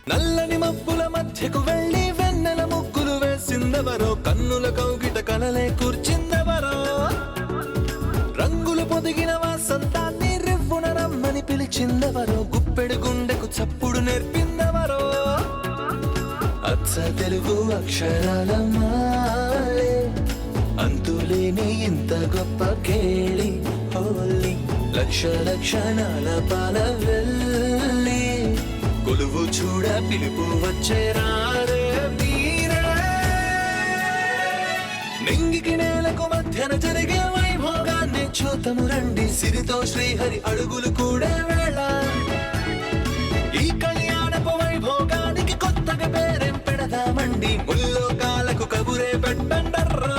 నల్లని మబ్బుల మధ్యకు వెళ్ళి వెన్నెల ముగ్గులు వేసిందెవరో, కన్నుల కౌగిట కలలే కూర్చిందెవరో, రంగులు పొదిగిన వాసంతాన్ని రివ్వున రమ్మని పిలిచిందెవరో, గుప్పెడు గుండెకు చప్పుడు నేర్పిందెవరో, అచ్చ తెలుగు అక్షరాల మాలే అంతులేని ఇంత గొప్ప కేళి హోలీ, లక్ష లక్షణాల పాల వెళ్ళి కొలువు చూడ పిలుపు వచ్చేరారే మీరే. నింగికి నేలకు మధ్యన జరిగే వైభోగాన్ని చూతము రండి, సిరితో శ్రీహరి అడుగులు కూడా వేళ. ఈ కళ్యాణపు వైభోగానికి కొత్తగా పేరేం పెడదామండి, ముల్లోకాలకు కబురే పెట్టండర్రా.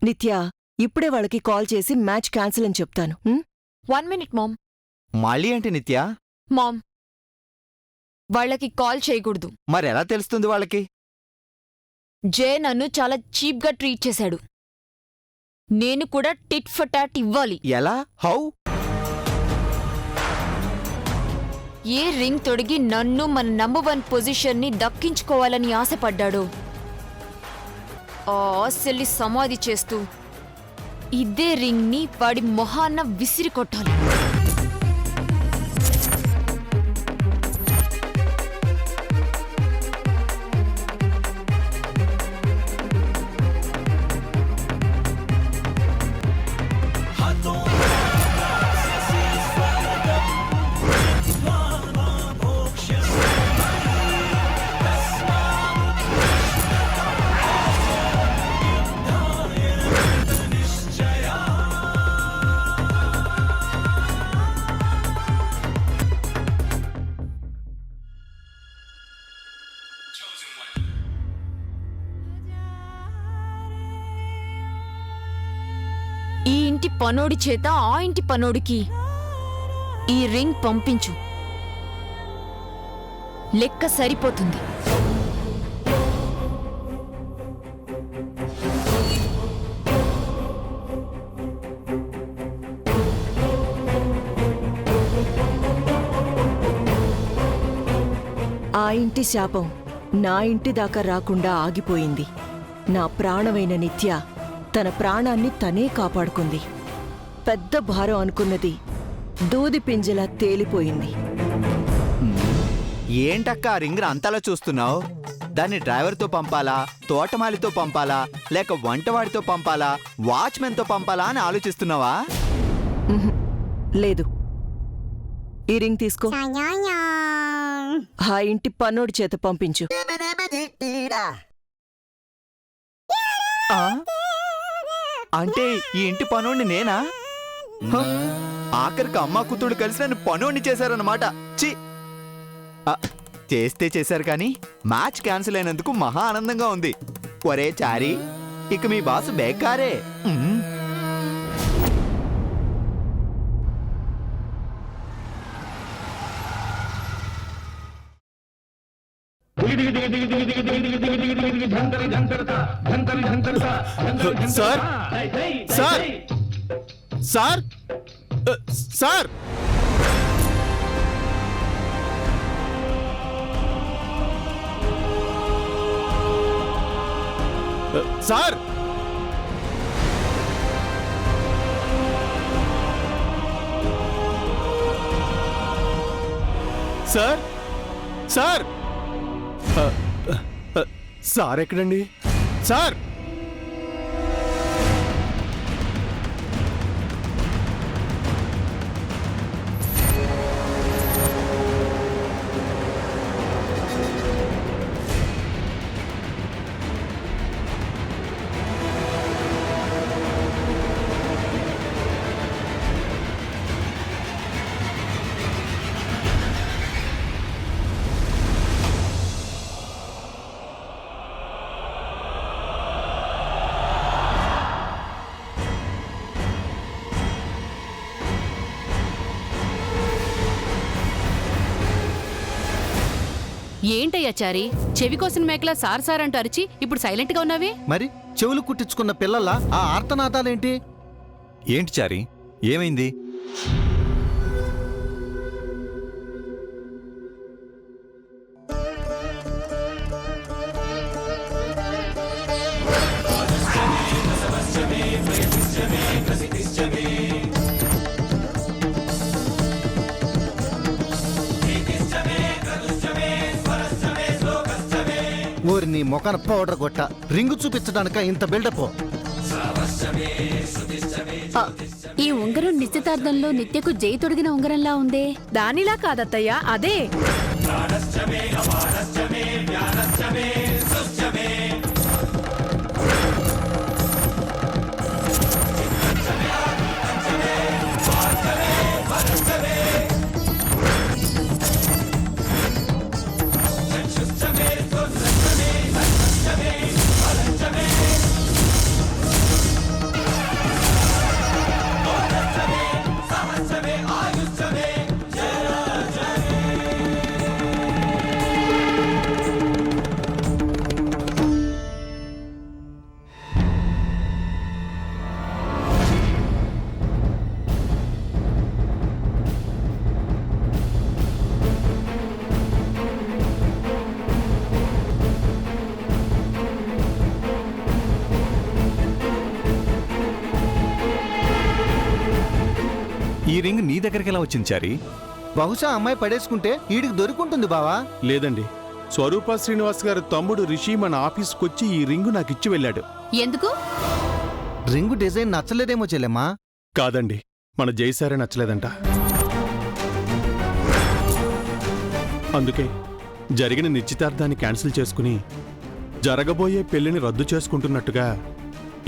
నిత్య, ఇప్పుడే వాళ్ళకి కాల్ చేసి మ్యాచ్ క్యాన్సిల్ అని చెప్తాను. 1 minute మామ్. మళ్ళీ ఏంటి నిత్య? మామ్, వాళ్ళకి కాల్ చేయకూడదు. మరెలా తెలుస్తుంది వాళ్ళకి? జే నన్ను చాలా చీప్గా ట్రీట్ చేశాడు. నేను కూడా టిట్ ఫర్ టాట్ ఇవ్వాలి. ఎలా? హౌ? ఏ రింగ్ తొడిగి నన్ను మన నంబర్ 1 పొజిషన్ని దక్కించుకోవాలని ఆశపడ్డాడో, ఆ ఆశల్ని సమాధి చేస్తూ ఇదే రింగ్ని వాడి మొహాన్న విసిరి కొట్టాలి. ఈ ఇంటి పనోడి చేత ఆ ఇంటి పనోడికి ఈ రింగ్ పంపించు, లెక్క సరిపోతుంది. ఆ ఇంటి శాపం నా ఇంటి దాకా రాకుండా ఆగిపోయింది. నా ప్రాణమైన నిత్య తన ప్రాణాన్ని తనే కాపాడుకుంది. పెద్ద భారం అనుకున్నది దూది పింజలా తేలిపోయింది. ఏంటక్క ఆ రింగ్ అంతలా చూస్తున్నావు? దాన్ని డ్రైవర్తో పంపాలా, తోటమాలితో పంపాలా, లేక వంటవాడితో పంపాలా, వాచ్మెన్తో పంపాలా అని ఆలోచిస్తున్నావా? లేదు. ఈ రింగ్ తీసుకో, ఆ ఇంటి పన్నోడి చేత పంపించు. ఆ? అంటే ఈ ఇంటి పనోడిని నేనా? హ? ఆఖరికి అమ్మా కూతుడు కలిసి నన్ను పనోడిని చేశారన్నమాట. చి, చేస్తే చేశారు కానీ మ్యాచ్ క్యాన్సిల్ అయినందుకు మహా ఆనందంగా ఉంది. ఒరే చారీ, ఇక మీ బాసు బేకారే. Sir sir sir sir sir sir sir sir ఎక్కడండి సార్? ఏంటయ్యా చారి, చెవి కోసిన మేకలా సార్ సార్ అంటూ అరిచి ఇప్పుడు సైలెంట్ గా ఉన్నావే? మరి చెవులు కుట్టించుకున్న పిల్లల ఆ ఆర్తనాదాలేంటి? ఏంటి చారి, ఏమైంది? ఊరి నీ మొఖాన పౌడర్ కొట్ట, రింగు చూపించడానిక ఇంత బిల్డప్? ఈ ఉంగరం నిశ్చితార్థంలో నిత్యకు జై తొడిగిన ఉంగరంలా ఉందే. దానిలా కాదత్తయ్యా, అదే. ఈ రింగ్ నీ దగ్గరికి ఎలా వచ్చింది చారి? బహుశా అమ్మాయి పడేసుకుంటే ఈడికి దొరుకుంటుంది బావా. లేదండి, స్వరూప శ్రీనివాస్ గారి తమ్ముడు రిషి మన ఆఫీస్కొచ్చి ఈ రింగు నాకు ఇచ్చి వెళ్ళాడు. ఎందుకు? రింగు డిజైన్ నచ్చలేదేమో చెల్లెమ్మా. కాదండి, మన జైసారే నచ్చలేదంట. అందుకే జరిగిన నిశ్చితార్థాన్ని క్యాన్సిల్ చేసుకుని జరగబోయే పెళ్లిని రద్దు చేసుకుంటున్నట్టుగా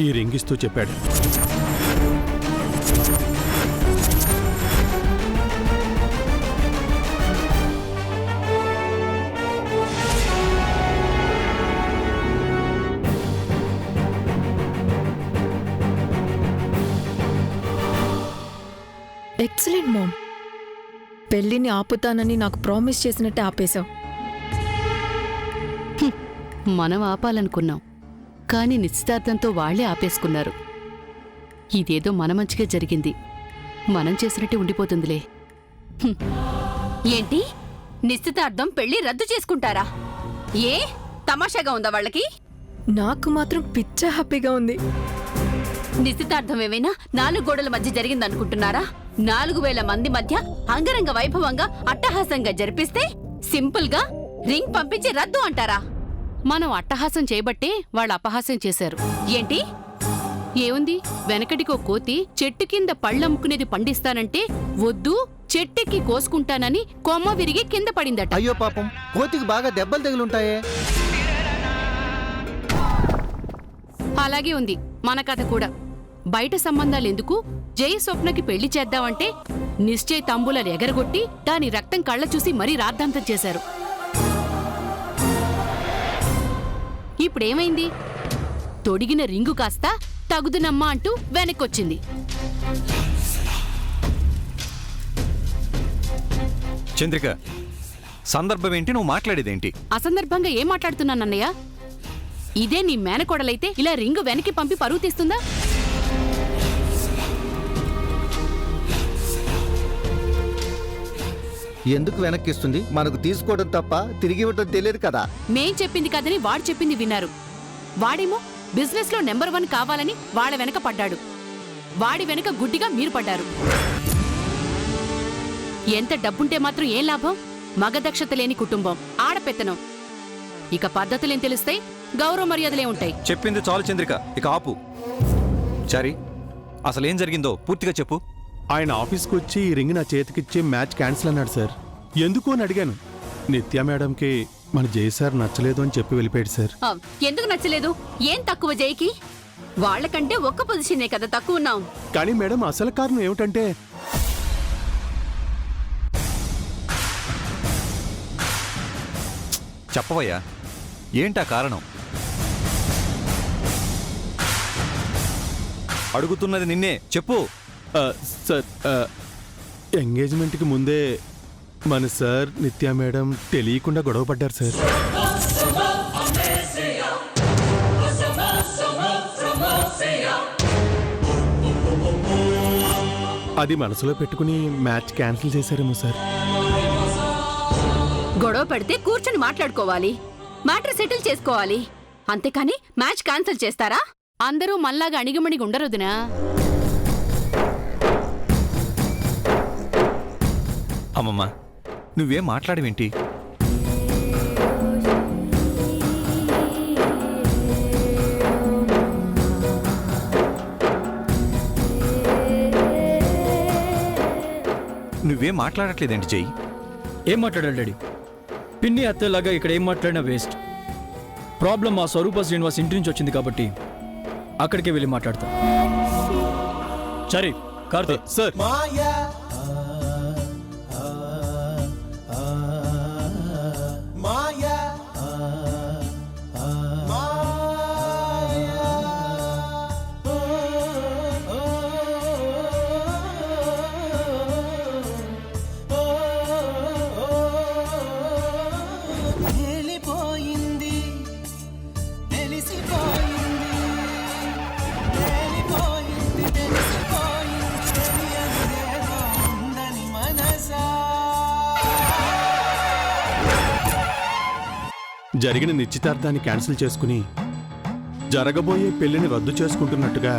ఈ రింగ్ ఇస్తూ చెప్పాడు. Excellent ma'am. పెళ్లిని ఆపుతానని నాకు ప్రామిస్ చేసినట్టే ఆపేశావు. మనం ఆపాలనుకున్నాం, కానీ నిశ్చితార్థంతో వాళ్లే ఆపేసుకున్నారు. ఇదేదో మన మంచిగా జరిగింది, మనం చేసినట్టే ఉండిపోతుందిలే. ఏంటి? నిశ్చితార్థం పెళ్లి రద్దు చేసుకుంటారా? ఏ తమాషాగా ఉందా వాళ్ళకి? నాకు మాత్రం పిచ్చ హ్యాపీగా ఉంది. నిశ్చితార్థం ఏమైనా 4 గోడల మధ్య జరిగిందనుకుంటున్నారా? 4000 మంది మధ్య అంగరంగ వైభవంగా అట్టహాసంగా జరిపిస్తే సింపుల్ గా రింగ్ పంపించి రద్దు అంటారా? మనం అట్టహాసం చేయబట్టే వాళ్ళు అపహాసం చేశారు. ఏంటి? ఏముంది, వెనకటికో కోతి చెట్టు కింద పళ్ళమ్ముకునేది పండిస్తానంటే వద్దు, చెట్టెక్కి కోసుకుంటానని కొమ్మ విరిగి కింద పడిందట. అయ్యో పాపం, కోతికి బాగా దెబ్బలు తగిలుంటాయే. అలాగే ఉంది మన కథ కూడా. బయట సంబంధాలెందుకు, జై స్వప్నకి పెళ్లి చేద్దామంటే నిశ్చయ తంబులను ఎగరగొట్టి దాని రక్తం కళ్ళ చూసి మరీ రాద్ధాంతం చేశారు. ఇప్పుడేమైంది? తొడిగిన రింగు కాస్త తగుదునమ్మా అంటూ వెనక్కొచ్చింది. చంద్రిక, సందర్భం ఏంటి? నువ్వు మాట్లాడేదేంటి? అసందర్భంగా ఏం మాట్లాడుతున్నానన్నయ్య? ఇదే నీ మేనకోడలైతే ఇలా రింగు వెనక్కి పంపి పరువు తీస్తుందా? ఎందుకు వెనక్కిస్తుంది? మనకు తీసుకోవడం తప్ప తిరిగి ఇవ్వడం తెలియదు కదా. మేం చెప్పింది కాదని వాడు చెప్పింది విన్నారు. వాడేమో బిజినెస్ లో నెంబర్ 1 కావాలని వాళ్ళ వెనక పడ్డాడు. వాడి వెనక గుడ్డిగా మీరు పడ్డారు. ఎంత డబ్బుంటే మాత్రం ఏం లాభం? మగదక్షత లేని కుటుంబం, ఆడపెత్తనం. ఇక పద్ధతులేం తెలుస్తాయి, గౌరవ మర్యాదలే ఉంటాయి. చెప్పింది చాలు చంద్రిక, ఇక ఆపు. చారి, అసలేం జరిగిందో పూర్తిగా చెప్పు. ఆయన ఆఫీస్కి వచ్చి ఈ రింగ్ నా చేతికిచ్చి మ్యాచ్ క్యాన్సిల్ అన్నాడు సార్. ఎందుకు అని అడిగాను. నిత్య మేడంకి మన జై సార్ నచ్చలేదు అని చెప్పి వెళ్ళిపోయాడు సార్. ఎందుకు నచ్చలేదు? ఏం తక్కువ జైకి? వాళ్ళకంటే ఒక్క పొజిషనే కదా తక్కువ ఉన్నాం. కానీ మేడం, అసలు కారణం ఏమిటంటే చెప్పవయ్యా, ఏంటా కారణం? అడుగుతున్నది నిన్నే, చెప్పు. సార్, ఎంగేజ్మెంట్కి ముందే మన సార్ నిత్య మేడం తెలియకుండా గొడవ పడ్డారు సార్. అది మనసులో పెట్టుకుని మ్యాచ్ క్యాన్సిల్ చేశారేమో సార్. గొడవ పడితే కూర్చొని మాట్లాడుకోవాలి, మ్యాటర్ సెటిల్ చేసుకోవాలి. అంతేకాని మ్యాచ్ క్యాన్సిల్ చేస్తారా? అందరూ మళ్ళాగా అణిగిమణిగి ఉండరొదినా. అమ్మమ్మ నువ్వేం మాట్లాడవేంటి? నువ్వేం మాట్లాడట్లేదేంటి జై? ఏం మాట్లాడాలి డాడీ? పిన్ని అత్తలాగా ఇక్కడ ఏం మాట్లాడినా వేస్ట్. ప్రాబ్లం మా స్వరూప శ్రీనివాస్ ఇంటి నుంచి వచ్చింది కాబట్టి అక్కడికే వెళ్ళి మాట్లాడతా. సరే కార్తీక్ సార్. జరిగిన నిశ్చితార్థాన్ని క్యాన్సిల్ చేసుకుని జరగబోయే పెళ్లిని రద్దు చేసుకుంటున్నట్టుగా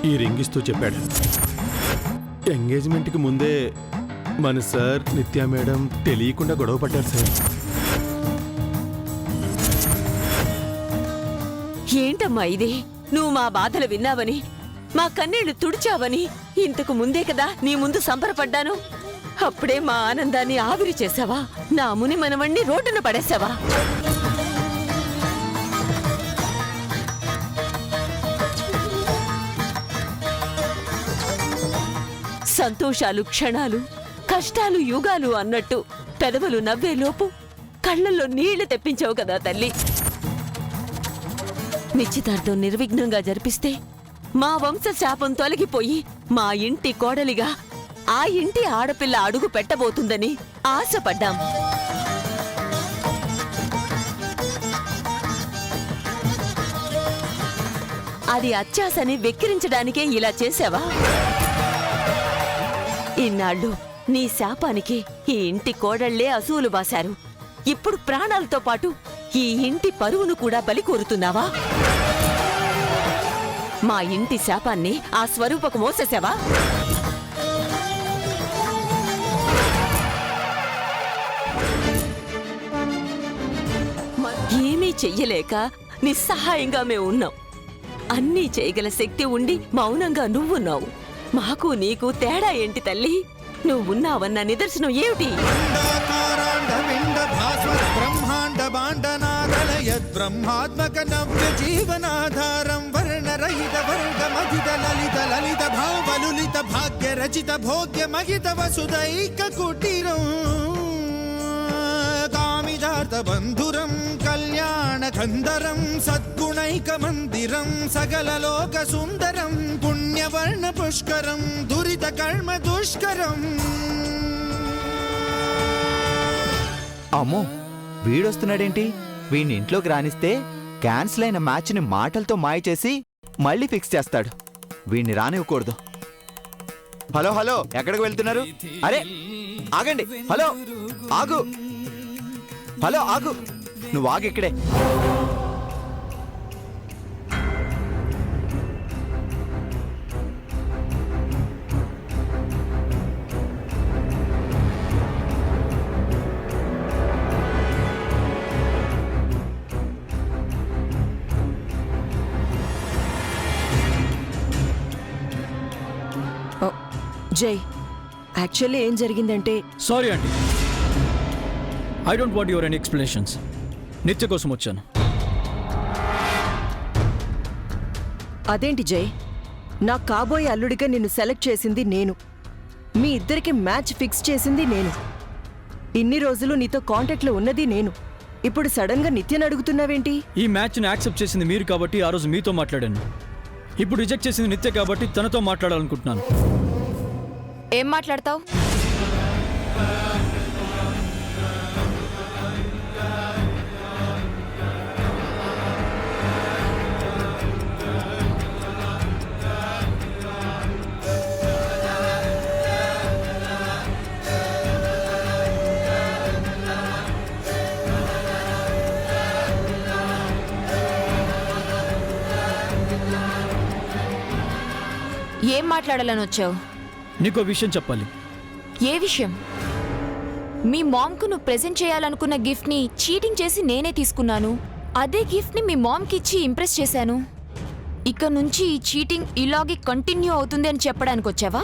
ఈ రింగ్ ఇస్తూ చెప్పాడు. ఎంగేజ్మెంట్కి ముందే మన సార్ నిత్య మేడం తెలియకుండా గొడవ పడ్డారు సార్. ఏంటమ్మా ఇది? నువ్వు మా బాధలు విన్నావని, మా కన్నీళ్లు తుడిచావని ఇంతకు ముందే కదా నీ ముందు సంబరపడ్డాను. అప్పుడే మా ఆనందాన్ని ఆవిరి చేసావా? నా ముని మనవణ్ణి రోడ్డున పడేసావా? సంతోషాలు క్షణాలు, కష్టాలు యుగాలు అన్నట్టు పెదవులు నవ్వే లోపు కళ్ళల్లో నీళ్లు తెప్పించావు కదా తల్లి. నిశ్చితార్థం నిర్విఘ్నంగా జరిపిస్తే మా వంశ శాపం తొలగిపోయి మా ఇంటి కోడలిగా ఆ ఇంటి ఆడపిల్ల అడుగు పెట్టబోతుందని ఆశపడ్డాం. అది అత్యాశని వెక్కిరించడానికే ఇలా చేశావా? ఇన్నాళ్ళు నీ శాపానికి ఈ ఇంటి కోడళ్లే అసూలు బాశారు. ఇప్పుడు ప్రాణాలతో పాటు ఈ ఇంటి పరువును కూడా బలి కోరుతున్నావా? మా ఇంటి శాపాన్ని ఆ స్వరూపకు మోసేసావా? ఏమీ చెయ్యలేక నిస్సహాయంగా మేము ఉన్నాం. అన్నీ చేయగల శక్తి ఉండి మౌనంగా నువ్వున్నావు. మాకు నీకు తేడా ఏంటి తల్లి? నువ్వున్నావన్న నిదర్శనం ఏమిటి? బ్రహ్మాత్మక నవ్య జీవనాధారం వర్ణరహిత వర్గమధిత లలిత లలిత భావలులిత భాగ్య రచిత భోగ్య మహిత వసుదైక కుటీరం కామిదార్థ బంధురం కళ్యాణ గంధరం సద్గుణైక మందిరం సకల లోక సుందరం పుణ్యవర్ణ పుష్కరం దురిత కర్మ దుష్కరం. అమ్మో వీడొస్తున్నాడేంటి? వీడిని ఇంట్లోకి రానిస్తే క్యాన్సిల్ అయిన మ్యాచ్ని మాటలతో మాయ చేసి మళ్ళీ ఫిక్స్ చేస్తాడు. వీడిని రానివ్వకూడదు. హలో హలో, ఎక్కడికి వెళ్తున్నారు? అరే ఆగండి. హలో ఆగు. హలో ఆగు. నువ్వు ఆగు ఇక్కడే. జై, యాక్చువల్లీ ఏం జరిగిందంటే, sorry aunty, I don't want your any explanations. నిత్య కోసం వచ్చాను. అదేంటి జై, నా కాబోయే అల్లుడిగా నిన్ను సెలెక్ట్ చేసింది నేను. మీ ఇద్దరికి మ్యాచ్ ఫిక్స్ చేసింది నేను. ఇన్ని రోజులు నీతో కాంటాక్ట్లో ఉన్నది నేను. ఇప్పుడు సడన్గా నిత్యను అడుగుతున్నావేంటి? ఈ మ్యాచ్ని యాక్సెప్ట్ చేసింది మీరు కాబట్టి ఆ రోజు మీతో మాట్లాడాను. ఇప్పుడు రిజెక్ట్ చేసింది నిత్య కాబట్టి తనతో మాట్లాడాలనుకుంటున్నాను. ఏం మాట్లాడతావు? ఏం మాట్లాడాలని వచ్చావు? నీకో విషయం చెప్పాలి. ఏ విషయం? మీ మామ్కు నువ్వు ప్రెజెంట్ చేయాలనుకున్న గిఫ్ట్ని చీటింగ్ చేసి నేనే తీసుకున్నాను. అదే గిఫ్ట్ని మీ మామ్కి ఇచ్చి ఇంప్రెస్ చేశాను. ఇక నుంచి ఈ చీటింగ్ ఇలాగే కంటిన్యూ అవుతుంది అని చెప్పడానికి వచ్చావా?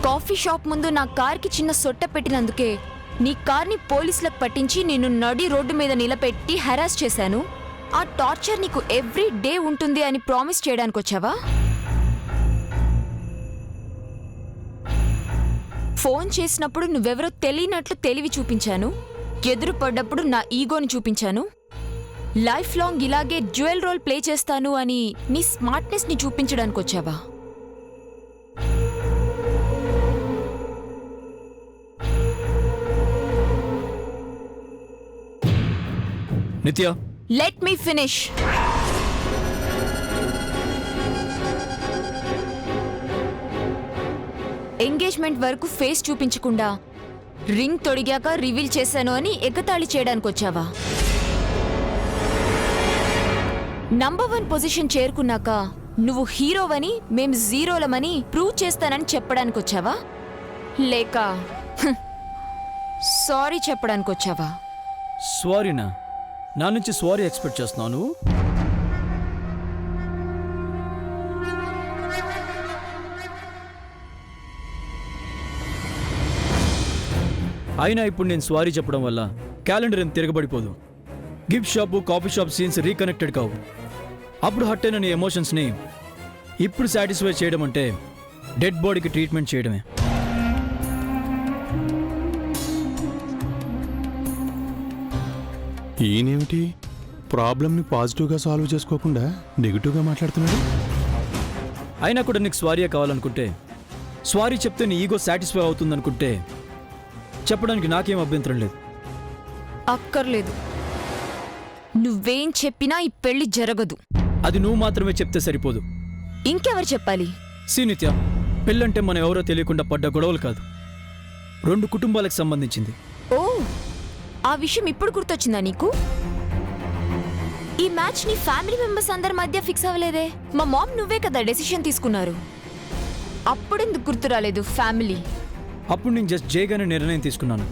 కాఫీ షాప్ ముందు నా కార్కి చిన్న సొట్ట పెట్టినందుకే నీ కార్ని పోలీసులకు పట్టించి నిన్ను నడి రోడ్డు మీద నిలబెట్టి హెరాస్ చేశాను. ఆ టార్చర్ నీకు ఎవ్రీ డే ఉంటుంది అని ప్రామిస్ చేయడానికి వచ్చావా? ఫోన్ చేసినప్పుడు నువ్వెవరో తెలియనట్లు తెలివి చూపించాను. ఎదురు పడ్డప్పుడు నా ఈగోని చూపించాను. లైఫ్ లాంగ్ ఇలాగే డ్యూయల్ రోల్ ప్లే చేస్తాను అని నీ స్మార్ట్నెస్ ని చూపించడానికి వచ్చావా? నిత్య, లెట్ మీ ఫినిష్. ఎంగేజ్మెంట్ వరకు ఫేస్ చూపించకుండా రింగ్ తొడిగాక రివీల్ చేశాను అని ఎగతాళి చేయడానికి వచ్చావా? నంబర్ 1 పొజిషన్ చేరుకున్నాక నువ్వు హీరోవని మేం జీరోలమని ప్రూవ్ చేస్తానని చెప్పడానికి వచ్చావా? లేక సారీ చెప్పడానికి వచ్చావా? సారీనా? నా నుంచి సారీ ఎక్స్పెక్ట్ చేస్తున్నావు నువ్వు? అయినా ఇప్పుడు నేను సారీ చెప్పడం వల్ల క్యాలెండర్ ఏం తిరగబడిపోదు. Gift shop, coffee shop scenes reconnected కావు. అప్పుడు హట్ అయిన నీ ఎమోషన్స్ని ఇప్పుడు సాటిస్ఫై చేయడం అంటే డెడ్ బాడీకి ట్రీట్మెంట్ చేయడమే. ఈయనేమిటి ప్రాబ్లమ్ని పాజిటివ్గా సాల్వ్ చేసుకోకుండా నెగిటివ్గా మాట్లాడుతున్నాడు? అయినా కూడా నీకు స్వారీయే కావాలనుకుంటే, స్వారీ చెప్తే నీ ఈగో సాటిస్ఫై అవుతుందనుకుంటే చెప్పడానికి నాకేం అభ్యంతరం లేదు. అక్కర్లేదు. నువ్వేం చెప్పినా ఈ పెళ్లి జరగదు. అది నువ్వు మాత్రమే చెప్తే సరిపోదు. ఇంకెవరు చెప్పాలి? నిత్య, పెళ్ళంటే మనం ఎవరో తెలియకుండా పడ్డ గొడవలు కాదు, 2 కుటుంబాలకు సంబంధించింది. ఓ, ఆ విషయం ఇప్పుడు గుర్తొచ్చిందా నీకు? ఈ మ్యాచ్ నీ ఫ్యామిలీ మెంబర్స్ అందరి మధ్య ఫిక్స్ అవ్వలేదే. మా మామ్ నువ్వే కదా డెసిషన్ తీసుకున్నారు. అప్పుడెందుకు గుర్తు రాలేదు ఫ్యామిలీ? అప్పుడు నేను జస్ట్ జేగానే నిర్ణయం తీసుకున్నాను.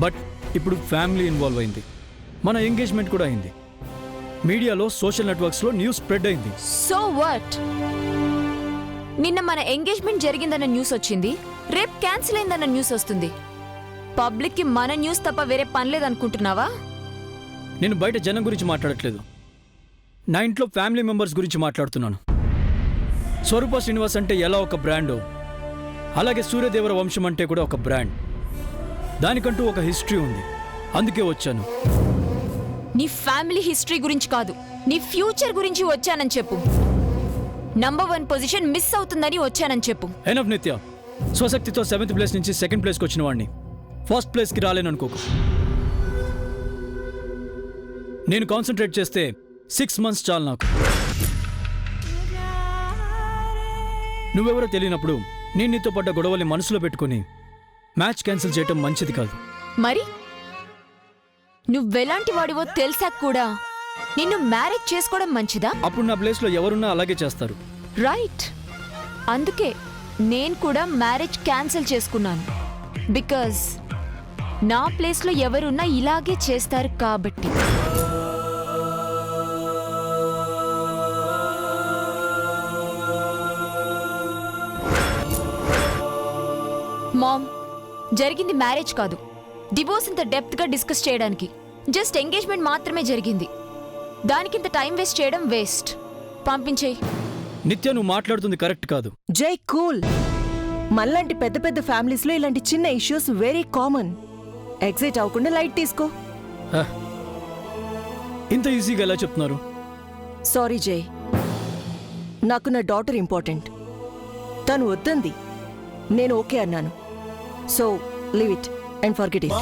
బట్ ఇప్పుడు ఫ్యామిలీ ఇన్వాల్వ్ అయింది. మన ఎంగేజ్మెంట్ కూడా అయింది. మీడియాలో, సోషల్ నెట్వర్క్స్లో న్యూస్ స్ప్రెడ్ అయింది. So what? నిన్న మన ఎంగేజ్మెంట్ జరిగిందన్న న్యూస్ వచ్చింది, రేపు క్యాన్సిల్ అయిందన్న న్యూస్ వస్తుంది. పబ్లిక్కి మన న్యూస్ తప్ప వేరే పని లేదనుకుంటున్నావా? నేను బయట జనం గురించి మాట్లాడట్లేదు, నా ఇంట్లో ఫ్యామిలీ మెంబర్స్ గురించి మాట్లాడుతున్నాను. స్వరూప శ్రీనివాస్ అంటే ఎలా ఒక బ్రాండో, అలాగే సూర్యదేవర వంశం అంటే కూడా ఒక బ్రాండ్. దానికంటూ ఒక హిస్టరీ ఉంది. అందుకే వచ్చాను. నీ ఫ్యామిలీ హిస్టరీ గురించి కాదు, నీ ఫ్యూచర్ గురించి వచ్చానని చెప్పు. నంబర్ 1 పొజిషన్ మిస్ అవుతుందని వచ్చానని చెప్పు. ఎనఫ్ నిత్య. స్వశక్తితో 7th ప్లేస్ నుంచి 2nd ప్లేస్కి వచ్చిన వాడిని 1st ప్లేస్కి రాలేననుకోకు. నేను కాన్సన్ట్రేట్ చేస్తే 6 months చాలు నాకు. నువ్వెవరో తెలియనప్పుడు నేను నీతో పడ్డ గొడవల్ని మనసులో పెట్టుకుని మ్యాచ్ క్యాన్సిల్ చేయటం మంచిది కాదు. మరి నువ్వెలాంటి వాడివో తెలిసాక కూడా నిన్ను మ్యారేజ్ చేసుకోవడం మంచిదా? అప్పుడు నా ప్లేస్లో ఎవరున్నా అలాగే చేస్తారు. రైట్. అందుకే నేను కూడా మ్యారేజ్ క్యాన్సిల్ చేసుకున్నాను. బికాజ్ నా ప్లేస్లో ఎవరున్నా ఇలాగే చేస్తారు కాబట్టి. మామ్, జరిగింది మ్యారేజ్ కాదు, డివోర్స్ ఇంత డెప్త్గా డిస్కస్ చేయడానికి. జస్ట్ ఎంగేజ్మెంట్ మాత్రమే జరిగింది. దానికింత టైం వేస్ట్ చేయడం వేస్ట్. పంపించేయి. నిత్య, నువ్వు మాట్లాడుతుంది కరెక్ట్ కాదు. జై కూల్. మళ్ళంటి పెద్ద పెద్ద ఫ్యామిలీస్లో ఇలాంటి చిన్న ఇష్యూస్ వెరీ కామన్. ఎగ్జైట్ అవ్వకుండా లైట్ తీసుకో. ఇంత ఈజీగా ఎలా చెప్తున్నారు? సారీ జై, నాకు నా డాటర్ ఇంపార్టెంట్. తను వద్దంది, నేను ఓకే అన్నాను. So leave it and forget it.